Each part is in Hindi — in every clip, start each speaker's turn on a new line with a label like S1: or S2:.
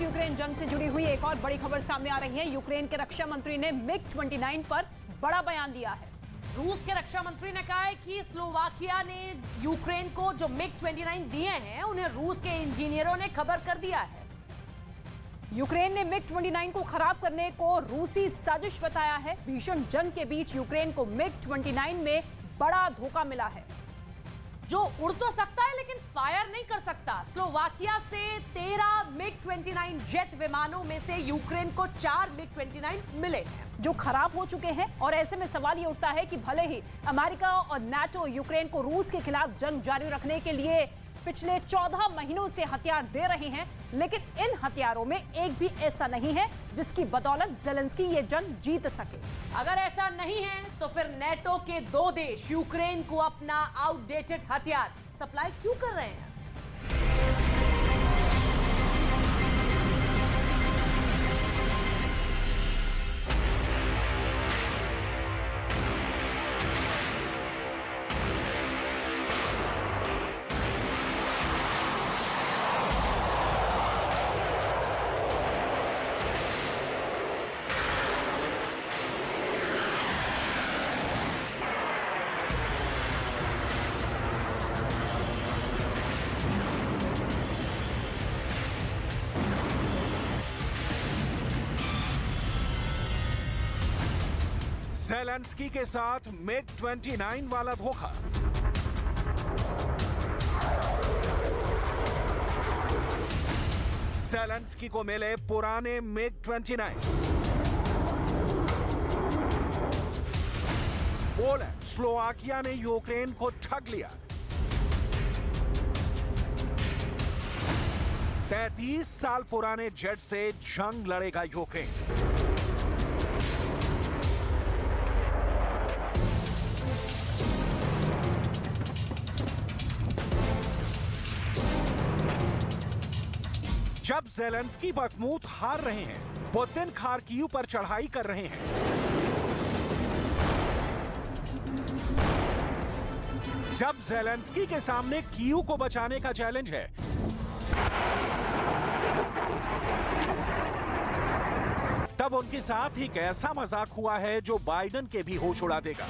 S1: रूस यूक्रेन जंग से जुड़ी हुई एक और बड़ी खबर सामने आ रही है। यूक्रेन के रक्षा मंत्री ने मिग-29 पर बड़ा बयान दिया है।
S2: रूस के रक्षा मंत्री ने कहा है कि स्लोवाकिया ने यूक्रेन को जो मिग-29 दिए हैं उन्हें रूस के इंजीनियरों ने खबर कर दिया है।
S1: यूक्रेन ने मिग-29 को खराब करने को रूसी साजिश बताया है। भीषण जंग के बीच यूक्रेन को मिग-29 में बड़ा धोखा मिला है।
S2: जो उड़ तो सकता है लेकिन फायर नहीं कर सकता। स्लोवाकिया से 13 मिग-29 जेट विमानों में से यूक्रेन को 4 मिग-29 मिले हैं
S1: जो खराब हो चुके हैं। और ऐसे में सवाल ये उठता है कि भले ही अमेरिका और नाटो यूक्रेन को रूस के खिलाफ जंग जारी रखने के लिए पिछले 14 महीनों से हथियार दे रहे हैं, लेकिन इन हथियारों में एक भी ऐसा नहीं है जिसकी बदौलत ज़ेलेंस्की ये जंग जीत सके।
S2: अगर ऐसा नहीं है तो फिर नेटो के 2 देश यूक्रेन को अपना आउटडेटेड हथियार सप्लाई क्यों कर रहे हैं?
S3: ज़ेलेंस्की के साथ मिग-29 वाला धोखा। ज़ेलेंस्की को मिले पुराने मिग-29। पोलैंड, स्लोवाकिया ने यूक्रेन को ठग लिया। 33 साल पुराने जेट से जंग लड़ेगा यूक्रेन। जब ज़ेलेंस्की बखमूत हार रहे हैं, पुतिन खार्किव पर चढ़ाई कर रहे हैं। जब ज़ेलेंस्की के सामने कीव को बचाने का चैलेंज है, तब उनके साथ एक ऐसा मजाक हुआ है जो बाइडेन के भी होश उड़ा देगा।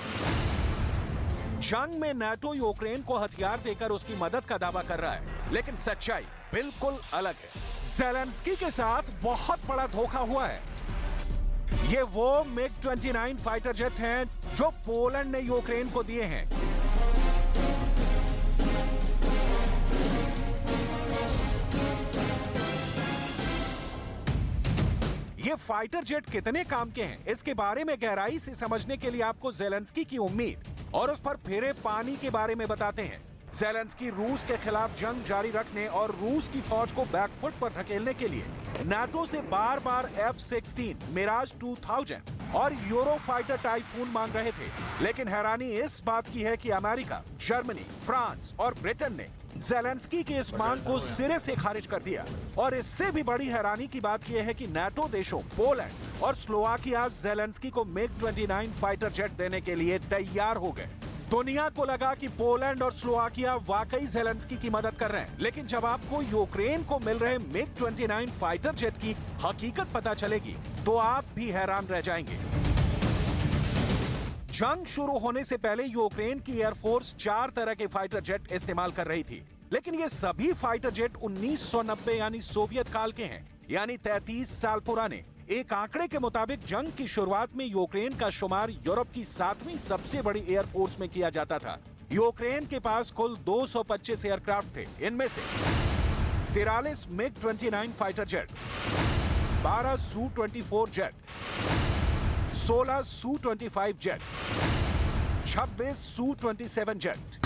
S3: जंग में नाटो यूक्रेन को हथियार देकर उसकी मदद का दावा कर रहा है, लेकिन सच्चाई बिल्कुल अलग है। ज़ेलेंस्की के साथ बहुत बड़ा धोखा हुआ है। ये वो मिग-29 फाइटर जेट हैं जो पोलैंड ने यूक्रेन को दिए हैं। ये फाइटर जेट कितने काम के हैं, इसके बारे में गहराई से समझने के लिए आपको ज़ेलेंस्की की उम्मीद और उस पर फेरे पानी के बारे में बताते हैं। ज़ेलेंस्की रूस के खिलाफ जंग जारी रखने और रूस की फौज को बैकफुट पर धकेलने के लिए नाटो से बार-बार F-16, मिराज 2000 और यूरो फाइटर टाइफून मांग रहे थे। लेकिन हैरानी इस बात की है कि अमेरिका, जर्मनी, फ्रांस और ब्रिटेन ने ज़ेलेंस्की की इस मांग को सिरे से खारिज कर दिया। और इससे भी बड़ी हैरानी की बात यह है कि नाटो देशों पोलैंड और स्लोवाकिया ज़ेलेंस्की को मिग-29 फाइटर जेट देने के लिए तैयार हो गए। दुनिया को लगा कि पोलैंड और स्लोवाकिया वाकई ज़ेलेंस्की की मदद कर रहे हैं, लेकिन जब आपको यूक्रेन को मिल रहे मिग-29 फाइटर जेट की हकीकत पता चलेगी तो आप भी हैरान रह जाएंगे। जंग शुरू होने से पहले यूक्रेन की एयरफोर्स 4 तरह के फाइटर जेट इस्तेमाल कर रही थी, लेकिन ये सभी फाइटर जेट 1990 यानी सोवियत काल के हैं, यानी 33 साल पुराने। एक आंकड़े के मुताबिक जंग की शुरुआत में यूक्रेन का शुमार यूरोप की 7वीं सबसे बड़ी एयरफोर्स में किया जाता था। यूक्रेन के पास कुल 225 एयरक्राफ्ट थे। इनमें से 43 मिग-29 fighter jet, 12 Su-24 jet, 16 Su-25 jet, 26 Su-27 jet.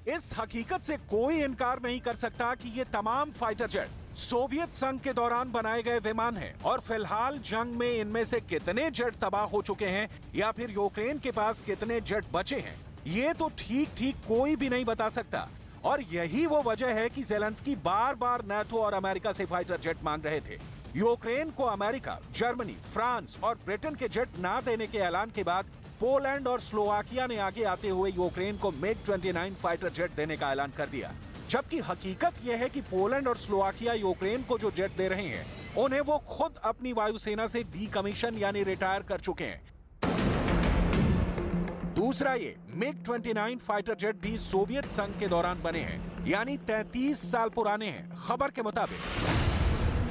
S3: इस हकीकत से कोई इनकार नहीं कर सकता कि ये तमाम फाइटर जेट सोवियत संघ के दौरान बनाए गए विमान हैं और फिलहाल जंग में इनमें से कितने जेट तबाह हो चुके हैं या फिर यूक्रेन के पास कितने जेट बचे हैं, ये तो ठीक कोई भी नहीं बता सकता। और यही वो वजह है कि ज़ेलेंस्की बार-बार नाटो और अमेरिका से फाइटर जेट मांग रहे थे। यूक्रेन को अमेरिका, जर्मनी, फ्रांस और ब्रिटेन के जेट ना देने के ऐलान के बाद पोलैंड और स्लोवाकिया ने आगे आते हुए यूक्रेन को MiG-29 फाइटर जेट देने का ऐलान कर दिया, जबकि हकीकत यह है कि पोलैंड और स्लोवाकिया यूक्रेन को जो जेट दे रहे हैं उन्हें वो खुद अपनी वायुसेना से डीकमीशन यानी रिटायर कर चुके हैं। दूसरा, ये MiG-29 फाइटर जेट भी सोवियत संघ के दौरान बने हैं, यानी 33 साल पुराने हैं। खबर के मुताबिक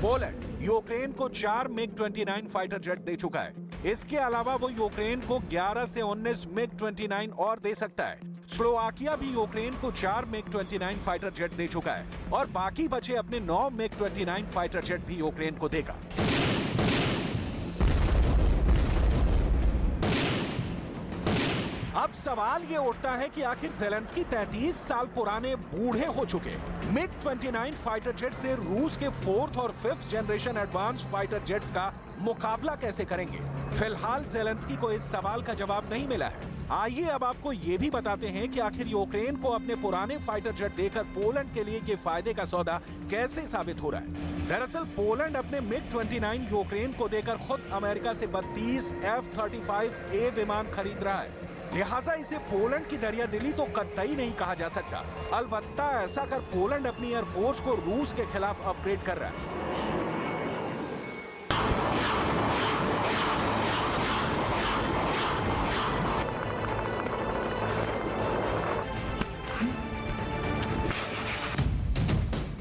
S3: पोलैंड यूक्रेन को 4 MiG-29 फाइटर जेट दे चुका है। इसके अलावा वो यूक्रेन को 11 से 19 MiG-29 और दे सकता है। स्लोवाकिया भी यूक्रेन को 4 MiG-29 फाइटर जेट दे चुका है और बाकी बचे अपने 9 MiG-29 फाइटर जेट भी यूक्रेन को देगा। अब सवाल ये उठता है कि आखिर ज़ेलेंस्की 33 साल पुराने बूढ़े हो चुके MiG-29 फाइटर जेट से रूस के 4th और 5th generation advance fighter jets का मुकाबला कैसे करेंगे? फिलहाल ज़ेलेंस्की को इस सवाल का जवाब नहीं मिला है। आइए अब आपको ये भी बताते हैं कि आखिर यूक्रेन को अपने पुराने फाइटर जेट देकर पोलैंड के लिए ये फायदे का सौदा कैसे साबित हो रहा है। दरअसल पोलैंड अपने MiG-29 यूक्रेन को देकर खुद अमेरिका से 32 F-35A विमान खरीद रहा है, लिहाजा इसे पोलैंड की दरियादिली तो कतई नहीं कहा जा सकता। अलबत्ता ऐसा कर पोलैंड अपनी एयरफोर्स को रूस के खिलाफ अपग्रेड कर रहा है।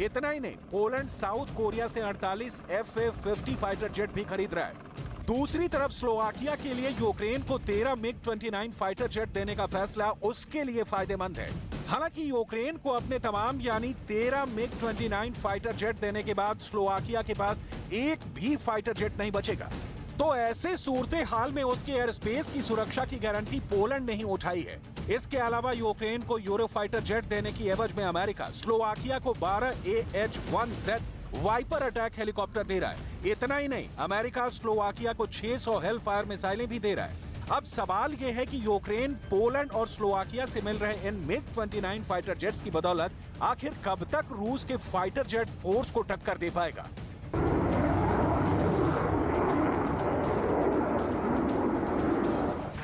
S3: इतना ही नहीं, पोलैंड साउथ कोरिया से 48 FA-50 फाइटर जेट भी खरीद रहा है। दूसरी तरफ स्लोवाकिया के लिए यूक्रेन को 13 MiG-29 फाइटर जेट देने का फैसला उसके लिए फायदेमंद है। हालांकि यूक्रेन को अपने तमाम यानी 13 MiG-29 फाइटर जेट देने के बाद स्लोवाकिया के पास एक भी फाइटर जेट नहीं बचेगा। तो ऐसे सूरते हाल में उसके एयर स्पेस की सुरक्षा की गारंटी पोलैंड ने ही उठाई है। इसके अलावा यूक्रेन को यूरोफाइटर जेट देने की एवज में अमेरिका स्लोवाकिया को 12 AH-1Z वाइपर अटैक हेलीकॉप्टर दे रहा है। इतना ही नहीं, अमेरिका स्लोवाकिया को 600 हेलफायर मिसाइलें भी दे रहा है। अब सवाल यह है कि यूक्रेन पोलैंड और स्लोवाकिया से मिल रहे इन MiG-29 फाइटर जेट्स की बदौलत आखिर कब तक रूस के फाइटर जेट फोर्स को टक्कर दे पाएगा।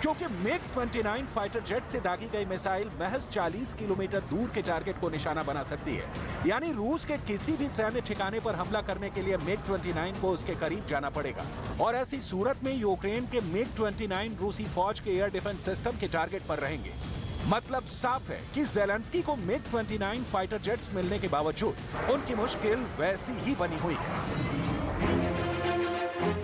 S3: क्योंकि MiG-29 फाइटर जेट से दागी गई मिसाइल महज 40 किलोमीटर दूर के टारगेट को निशाना बना सकती है, यानी रूस के किसी भी सैन्य ठिकाने पर हमला करने के लिए MiG-29 को उसके करीब जाना पड़ेगा। और ऐसी सूरत में यूक्रेन के MiG-29 रूसी फौज के एयर डिफेंस सिस्टम के टारगेट पर रहेंगे। मतलब साफ है कि ज़ेलेंस्की को MiG-29 फाइटर जेट्स मिलने के बावजूद उनकी मुश्किल वैसी ही बनी हुई है।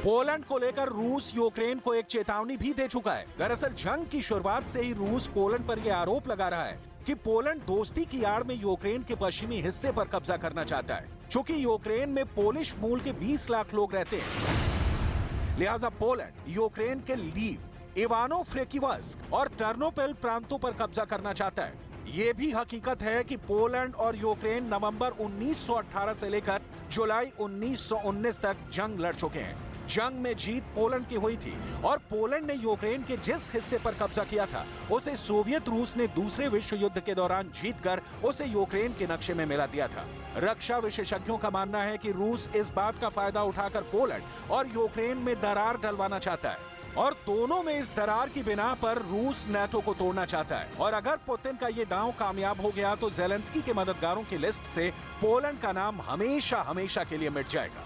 S3: पोलैंड को लेकर रूस यूक्रेन को एक चेतावनी भी दे चुका है। दरअसल जंग की शुरुआत से ही रूस पोलैंड पर यह आरोप लगा रहा है कि पोलैंड दोस्ती की आड़ में यूक्रेन के पश्चिमी हिस्से पर कब्जा करना चाहता है। चूंकि यूक्रेन में पोलिश मूल के 20 लाख लोग रहते हैं, लिहाजा पोलैंड यूक्रेन के लीव, इवानो-फ्रेंकिव्स्क और टर्नोपिल प्रांतों पर कब्जा करना चाहता है। ये भी हकीकत है कि पोलैंड और यूक्रेन नवंबर 1918 से लेकर जुलाई 1919 तक जंग लड़ चुके हैं। जंग में जीत पोलैंड की हुई थी और पोलैंड ने यूक्रेन के जिस हिस्से पर कब्जा किया था उसे सोवियत रूस ने दूसरे विश्व युद्ध के दौरान जीतकर उसे यूक्रेन के नक्शे में मिला दिया था। रक्षा विशेषज्ञों का मानना है कि रूस इस बात का फायदा उठाकर पोलैंड और यूक्रेन में दरार डलवाना चाहता है और दोनों में इस दरार की बिना पर रूस नाटो को तोड़ना चाहता है। और अगर पुतिन का ये दांव कामयाब हो गया तो ज़ेलेंस्की के मददगारों की लिस्ट से पोलैंड का नाम हमेशा हमेशा के लिए मिट जाएगा।